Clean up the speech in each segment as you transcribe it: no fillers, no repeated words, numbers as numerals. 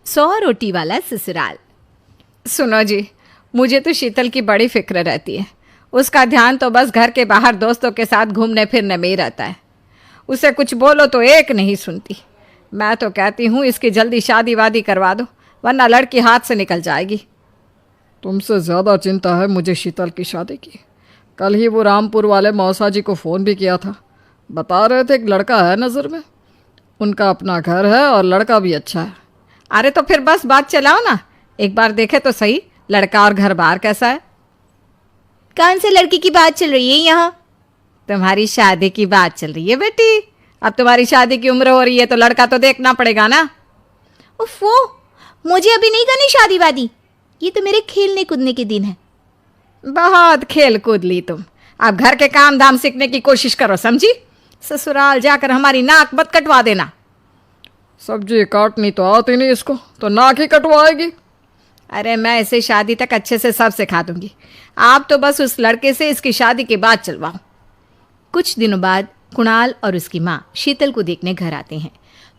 100 रोटी वाला ससुराल। सुनो जी, मुझे तो शीतल की बड़ी फिक्र रहती है। उसका ध्यान तो बस घर के बाहर दोस्तों के साथ घूमने फिरने में ही रहता है। उसे कुछ बोलो तो एक नहीं सुनती। मैं तो कहती हूँ इसकी जल्दी शादी वादी करवा दो, वरना लड़की हाथ से निकल जाएगी। तुमसे ज़्यादा चिंता है मुझे शीतल की शादी की। कल ही वो रामपुर वाले मौसा जी को फ़ोन भी किया था। बता रहे थे एक लड़का है नज़र में। उनका अपना घर है और लड़का भी अच्छा है। अरे तो फिर बस बात चलाओ ना, एक बार देखे तो सही लड़का और घर बार कैसा है। कौन से लड़की की बात चल रही है यहाँ? तुम्हारी शादी की बात चल रही है बेटी। अब तुम्हारी शादी की उम्र हो रही है तो लड़का तो देखना पड़ेगा ना। उफ़ो, मुझे अभी नहीं करनी शादी वादी। ये तो मेरे खेलने कूदने के दिन है। बहुत खेल कूद ली तुम। अब घर के काम धाम सीखने की कोशिश करो, समझी? ससुराल जाकर हमारी नाक मत कटवा देना। सब्जी काटनी तो आती नहीं इसको, तो नाक ही कटवाएगी। अरे मैं इसे शादी तक अच्छे से सब सिखा दूंगी। आप तो बस उस लड़के से इसकी शादी की बात चलवाओ। कुछ दिनों बाद कुणाल और उसकी माँ शीतल को देखने घर आते हैं।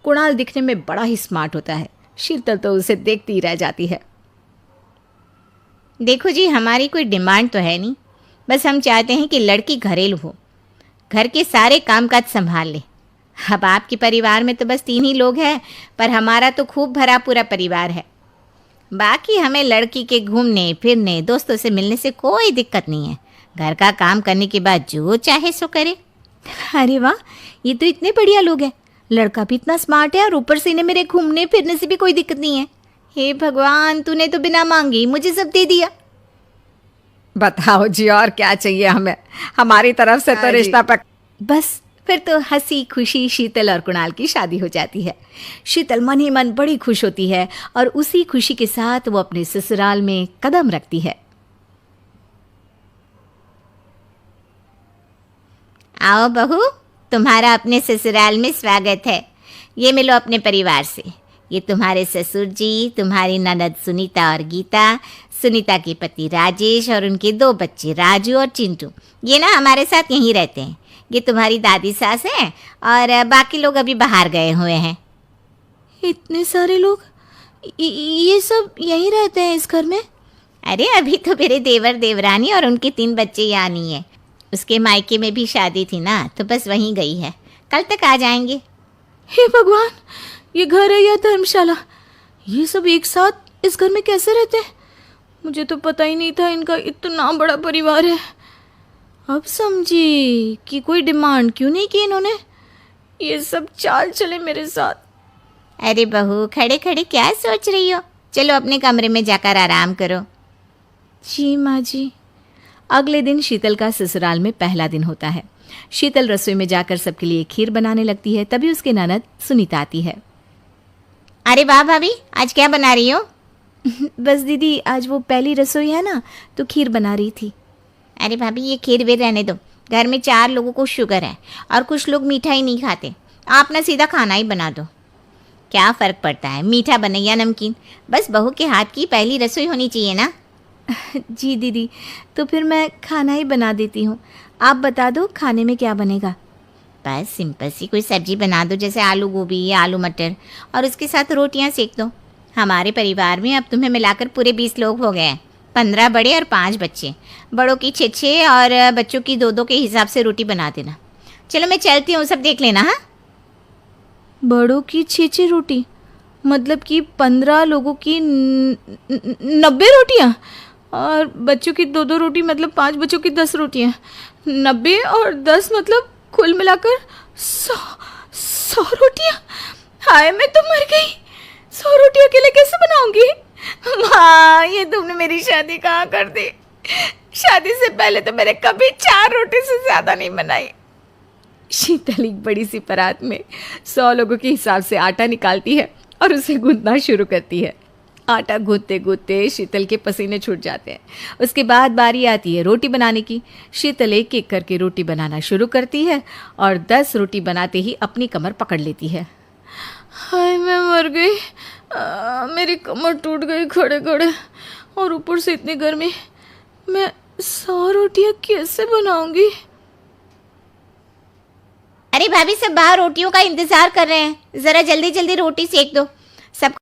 कुणाल दिखने में बड़ा ही स्मार्ट होता है। शीतल तो उसे देखती ही रह जाती है। देखो जी, हमारी कोई डिमांड तो है नहीं, बस हम चाहते हैं कि लड़की घरेलू हो, घर के सारे कामकाज संभाल ले। अब आपके परिवार में तो बस 3 ही लोग हैं, पर हमारा तो खूब भरा पूरा परिवार है। बाकी हमें लड़की के घूमने फिरने दोस्तों से मिलने से कोई दिक्कत नहीं है। घर का काम करने के बाद जो चाहे सो करे। अरे वाह, ये तो इतने बढ़िया लोग हैं। लड़का भी इतना स्मार्ट है और ऊपर से इन्हें मेरे घूमने फिरने से भी कोई दिक्कत नहीं है। हे भगवान, तूने तो बिना मांगे ही मुझे सब दे दिया। बताओ जी, और क्या चाहिए हमें? हमारी तरफ से तो रिश्ता पक। बस फिर तो हंसी खुशी शीतल और कुणाल की शादी हो जाती है। शीतल मन ही मन बड़ी खुश होती है और उसी खुशी के साथ वो अपने ससुराल में कदम रखती है। आओ बहू, तुम्हारा अपने ससुराल में स्वागत है। ये मिलो अपने परिवार से। ये तुम्हारे ससुर जी, तुम्हारी ननद सुनीता और गीता, सुनीता के पति राजेश और उनके 2 बच्चे राजू और चिंटू। ये ना हमारे साथ यहीं रहते हैं। ये तुम्हारी दादी सास है और बाकी लोग अभी बाहर गए हुए हैं। इतने सारे लोग, ये सब यहीं रहते हैं इस घर में? अरे अभी तो मेरे देवर देवरानी और उनके 3 बच्चे यहाँ नहीं है। उसके मायके में भी शादी थी ना, तो बस वहीं गई है। कल तक आ जाएंगे। हे भगवान, ये घर है या धर्मशाला? ये सब एक साथ इस घर में कैसे रहते हैं? मुझे तो पता ही नहीं था इनका इतना बड़ा परिवार है। अब समझी कि कोई डिमांड क्यों नहीं की इन्होंने। ये सब चाल चले मेरे साथ। अरे बहू, खड़े खड़े क्या सोच रही हो? चलो अपने कमरे में जाकर आराम करो। जी माँ जी। अगले दिन शीतल का ससुराल में पहला दिन होता है। शीतल रसोई में जाकर सबके लिए खीर बनाने लगती है। तभी उसकी ननद सुनीता आती है। अरे वाह भाभी, आज क्या बना रही हो? बस दीदी, आज वो पहली रसोई है ना, तो खीर बना रही थी। अरे भाभी, ये खीर वीर रहने दो। घर में 4 लोगों को शुगर है और कुछ लोग मीठा ही नहीं खाते। आप ना सीधा खाना ही बना दो। क्या फ़र्क पड़ता है मीठा बने या नमकीन? बस बहू के हाथ की पहली रसोई होनी चाहिए ना। जी दीदी, तो फिर मैं खाना ही बना देती हूँ। आप बता दो खाने में क्या बनेगा? बस सिंपल सी कोई सब्जी बना दो, जैसे आलू गोभी या आलू मटर, और उसके साथ रोटियां सेक दो। हमारे परिवार में अब तुम्हें मिलाकर पूरे 20 लोग हो गए हैं। 15 बड़े और 5 बच्चे। बड़ों की 6-6 और बच्चों की 2-2 के हिसाब से रोटी बना देना। चलो मैं चलती हूँ, सब देख लेना। हाँ, बड़ों की 6-6 रोटी, मतलब कि 15 लोगों की 90 रोटियाँ, और बच्चों की 2-2 रोटी, मतलब 5 बच्चों की 10 रोटियाँ। 90 और 10 मतलब कुल मिलाकर 100 रोटियाँ। हाय, मैं तो मर गई। 100 रोटी अकेले कैसे बनाऊंगी? माँ, ये तुमने मेरी शादी कहाँ कर दी? शादी से पहले तो मैंने कभी 4 रोटी से ज़्यादा नहीं बनाई। शीतल एक बड़ी सी परात में 100 लोगों के हिसाब से आटा निकालती है और उसे गूंथना शुरू करती है। आटा गूंथते गूंथते शीतल के पसीने छूट जाते हैं। उसके बाद बारी आती है रोटी बनाने की। शीतल एक एक करके रोटी बनाना शुरू करती है और 10 रोटी बनाते ही अपनी कमर पकड़ लेती है। हाय, मैं मर गई। मेरी कमर टूट गई खड़े खड़े, और ऊपर से इतनी गर्मी। मैं 100 रोटियाँ कैसे बनाऊंगी? अरे भाभी, सब बाहर रोटियों का इंतजार कर रहे हैं। ज़रा जल्दी जल्दी रोटी सेक दो। सब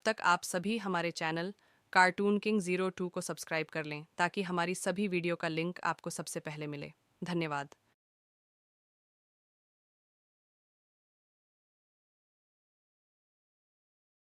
तक आप सभी हमारे चैनल कार्टून किंग 02 को सब्सक्राइब कर लें ताकि हमारी सभी वीडियो का लिंक आपको सबसे पहले मिले। धन्यवाद।